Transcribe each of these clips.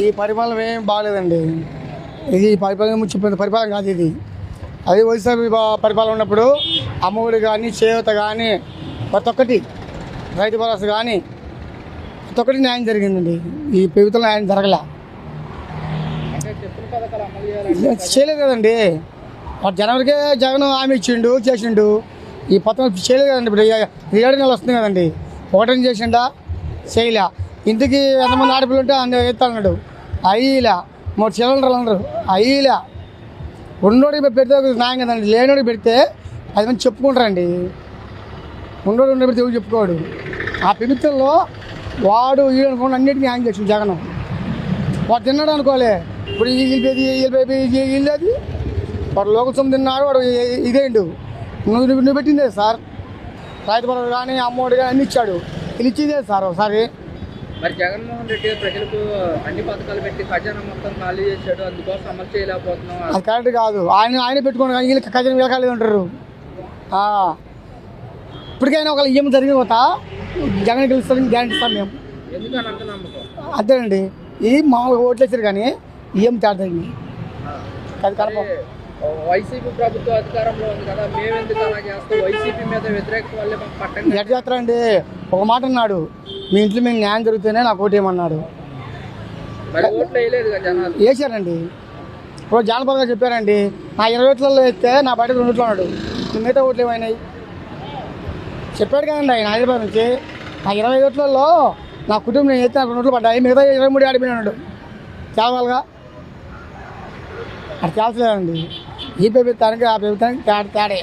ఈ పరిపాలన ఏం బాగలేదండి. ఇది పరిపాలన చెప్పిన పరిపాలన కాదు ఇది. అది వైఎస్ఆర్ పరిపాలన ఉన్నప్పుడు అమ్మఒడి కానీ, చేయూత కానీ, ప్రతి ఒక్కటి రైతు భరోసా కానీ ప్రతి ఒక్కటి న్యాయం జరిగిందండి. ఈ ప్రభుత్వం న్యాయం జరగలే, చేయలేదు కదండి. జనవరికే జగన్ హామీ ఇచ్చిండు, చేసిండు. ఈ పత్రం చేయలేదు కదండి. ఇప్పుడు 7 నెలలు వస్తుంది కదండి. ఒకటని చేసిండా, చేయలే. ఇంటికి ఎంతమంది ఆడపిల్లలు ఉంటే అన్నీ ఎత్తాడు, అయ్యిలా 3 సిలిండర్లు అన్నారు, అయ్యిలా. ఉన్నోడికి పెడితే న్యాయం కదండి. లేనోడికి పెడితే 10 మంది చెప్పుకుంటారండి. ఉన్నోడు పెడితే ఎవరు చెప్పుకోడు. ఆ ప్రభుత్వంలో వాడు వీడు అనుకోండి అన్నిటికీ న్యాయం చేసిండు జగన్. వాడు తిన్నాడు అనుకోలే. ఇప్పుడు వీళ్ళది వాడు లోకసం తిన్నాడు, వాడు ఇదేండు. నువ్వు పెట్టిందే సార్. రైతు భరోసా కానీ, అమ్మఒడి కానీ అన్ని ఇచ్చాడు. వీళ్ళు ఇచ్చిందే సార్ ఒకసారి. మరి జగన్మోహన్ రెడ్డి ప్రజలకు అన్ని పథకాలు పెట్టి ఖజానా మొత్తం ఖాళీ చేశాడు, అందుకోసం అమలు చేయలేకపోతున్నాం. అది కరెక్ట్ కాదు. ఆయన పెట్టుకోండి కానీ వీళ్ళకి ఖజానా వీళ్ళకాలి ఉంటారు. ఇప్పటికైనా ఒకవేళ ఈఎం జరిగిన పోతా జగన్ గెలుస్తారని గ్యారెంటీ ఇస్తాం మేము. ఎందుకని అంత నమ్మకం? అంతేనండి. ఈ మామూలుగా ఓట్లు వేసారు కానీ ఈఎం తేడాయింది. అది కరెక్ట్. వైసీపీ ప్రభుత్వం అధికారంలో ఉంది కదా, మేము ఎందుకు అలా చేస్తాం? వైసీపీ మీద వ్యతిరేకత వల్లే మాకు పట్టండి. ఎట్లా చేస్తారండి? ఒక మాట అన్నాడు, మీ ఇంట్లో మేము న్యాయం జరుగుతూనే నాకు ఓటు ఏమన్నాడు. ఓట్లు వేయలేదు కదా జనాలు. వేసారండి. ఇప్పుడు జానపద గారు చెప్పారండి, నా 20 ఓట్లలో వేస్తే నా బయట 2 ఓట్లు అన్నాడు. మిగతా ఓట్లు ఏమైనాయి చెప్పాడు కదండి ఆయన హైదరాబాద్ నుంచి. నా 25 ఓట్లలో నా కుటుంబం నేను వేస్తే నాకు 2 ఓట్లు పడ్డాయి, మిగతా 23 ఆడిపోయినాడు. చావాలిగా అది చేస్తలేదండి. ఈ ప్రభుత్వానికి ఆ ప్రభుత్వానికి తేడే.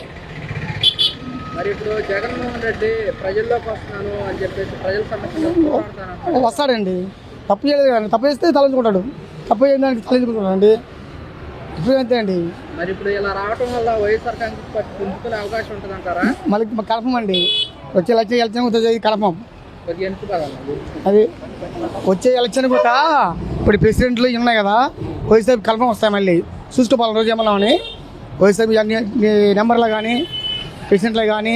మరి ఇప్పుడు జగన్మోహన్ రెడ్డి ప్రజల్లోకి వస్తున్నాను అని చెప్పేసి ప్రజల సమస్యలు వస్తాడండి. తప్పు చేయలేదు కదండి. తప్పు చేస్తే తలంచుకుంటాడు, తప్పు చేయడానికి తలంచుకుంటాడు అండి. ఇప్పుడు అంతే అండి. మరి ఇప్పుడు ఇలా రావటం వల్ల వైఎస్ఆర్ కాంగ్రెస్ పార్టీ పుంజుకునే అవకాశం ఉంటుంది అంటారా? మళ్ళీ కడపం అండి. వచ్చే ఎలక్షన్ అవుతుంది కడపం. అది వచ్చే ఎలక్షన్ కూడా ఇప్పుడు ప్రెసిడెంట్లు ఉన్నాయి కదా, వైఎస్ఆర్ కడపం వస్తాయి. మళ్ళీ చూసుకోవాలి రోజు ఏమన్నామని వైఎస్ఆర్ అన్ని నెంబర్లు కానీ, ప్రెసిడెంట్లు కానీ,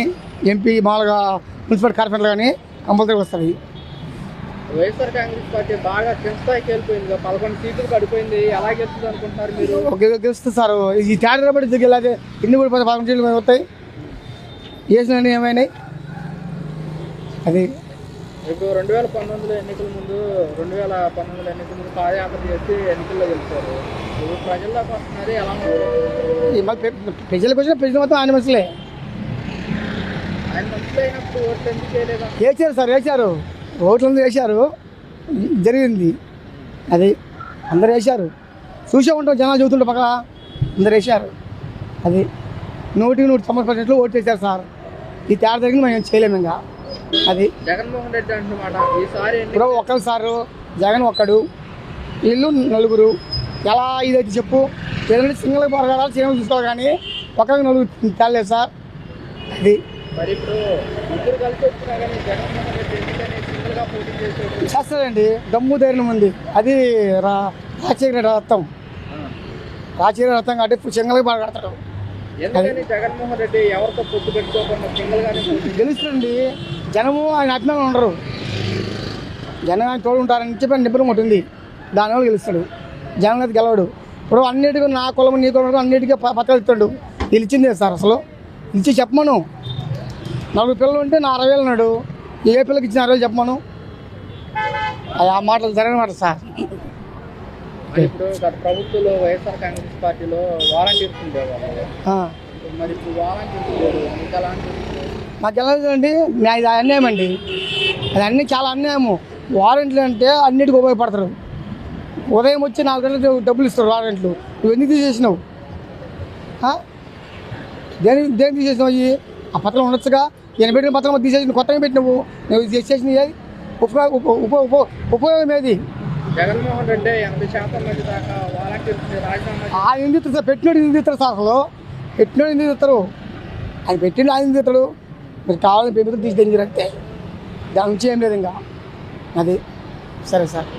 ఎంపీ మామూలుగా మున్సిపల్ కార్పొరేట్లు కానీ కంపల్సరీ వస్తాయి. వైఎస్ఆర్ కాంగ్రెస్ పార్టీ బాగా కిందస్థాయికి వెళ్ళిపోయింది, 11 సీట్లు పడిపోయింది. ఎలా గెలుస్తుంది అనుకుంటున్నారు మీరు? గెలుస్తుంది సార్. ఈ తేడా పడి దిగలేదు. ఇన్ని కూడా 11 సీట్లు వస్తాయి. వేసిన ఏమైనాయి అది. ఇప్పుడు 2019 ఎన్నికల ముందు 2019 ఎన్నికల ముందు పాదయాత్ర చేసి ఎన్నికల్లో గెలిచారు. ఇప్పుడు ప్రజల్లోకి వస్తున్నారు, ఎలా ప్రజలకు వచ్చిన ప్రజలు మొత్తం ఆయన మనుషులే. ఆయన మనుషులు అయినప్పుడు ఓట్లు ఎందుకు చేయలేదు? వేసారు సార్, వేశారు. ఓట్లు వేశారు, జరిగింది అది. అందరు వేశారు, చూసే ఉంటాం. జనాలు చూస్తుంటే పక్కన అందరు వేశారు. అది 100% ఓట్లు వేశారు సార్. ఈ తేడా జరిగింది మేము చేయలేము ఇంకా. అది జగన్మోహన్ రెడ్డి అంటున్నమాట. ఈసారి ఇప్పుడు ఒక్కరు సారు, జగన్ ఒక్కడు, వీళ్ళు 4. ఎలా ఇదైతే చెప్పు. ఏదంటే సింగిల్ పొరగాలి, సింగిల్ చూసుకోవాలి కానీ ఒకరికి 4 తేలేదు సార్. అది మరి ఇప్పుడు ఇద్దరు కలిసి వచ్చినా కానీ జగన్మోహన్ రెడ్డి ఎందుకని సింగిల్గా పోటీ చేసేది? చేస్తాడండి, దమ్ము ధైర్యం ఉంది. అది రాజశేఖర రథం. రాజశేఖర రథం కాబట్టి ఇప్పుడు సింగిల్గా బాగా కడతాడు. ఎందుకని జగన్మోహన్ రెడ్డి ఎవరితో పొత్తు పెట్టుకోకుండా సింగిల్గానే గెలుస్తాడండి. జనము ఆయన అభిమానులు ఉండరు, జనం ఆయన తోడు ఉంటారని చెప్పి నిబ్బరం ఉంటుంది. దానివల్ల గెలుస్తాడు. జనం అయితే గెలవడు. ఇప్పుడు అన్నిటికీ నా కులం నీ కులం అన్నిటికీ పత్రాలు ఇస్తాడు. వీళ్ళు ఇచ్చిందే సార్. అసలు ఇచ్చి చెప్పమను. 4 పిల్లలు ఉంటే నా 60,000 అన్నాడు. ఏ పిల్లకి ఇచ్చిన 60,000 చెప్పమను. ఆ మాటలు జరిగిన మాట సార్. ఇప్పుడు గత ప్రభుత్వంలో వైఎస్ఆర్ కాంగ్రెస్ పార్టీలో వాలంటీర్స్ ఉండేవాళ్ళు. మరి ఇప్పుడు వాలంటీర్స్ లేరు. మీకు ఎలా అనిపిస్తుంది? మాకు ఎలా అండి, అది అన్యాయం అండి. అది అన్నీ చాలా అన్యాయము. వారంట్లు అంటే అన్నిటికీ ఉపయోగపడతారు. ఉదయం వచ్చి 4 గంటలకు డబ్బులు ఇస్తారు వారంట్లు. నువ్వు ఎందుకు తీసేసినావు? దేనికి తీసేసినావు? అయ్యి ఆ పత్రం ఉండొచ్చుగా. ఈయన పెట్టిన పత్రం తీసేసి కొత్తగా పెట్టినావు. నువ్వు చేసేసినవి ఉపయోగం ఏది? జగన్మోహన్ రెడ్డి 80% మంది దాకా వాలంటీర్స్ రాజీనామా. ఆయన ఎందుకు ఇస్తారు సార్? పెట్టినోడు ఎందుకు ఇస్తారు సార్? అసలు పెట్టినోడు ఎందుకు ఇస్తారు? ఆయన పెట్టిండు, ఆయన ఎందుకు ఇస్తాడు? మీరు కావాలని పెరుగుతూ తీసి దించారంటే దాని నుంచి ఏం లేదు ఇంకా. అది సరే సార్.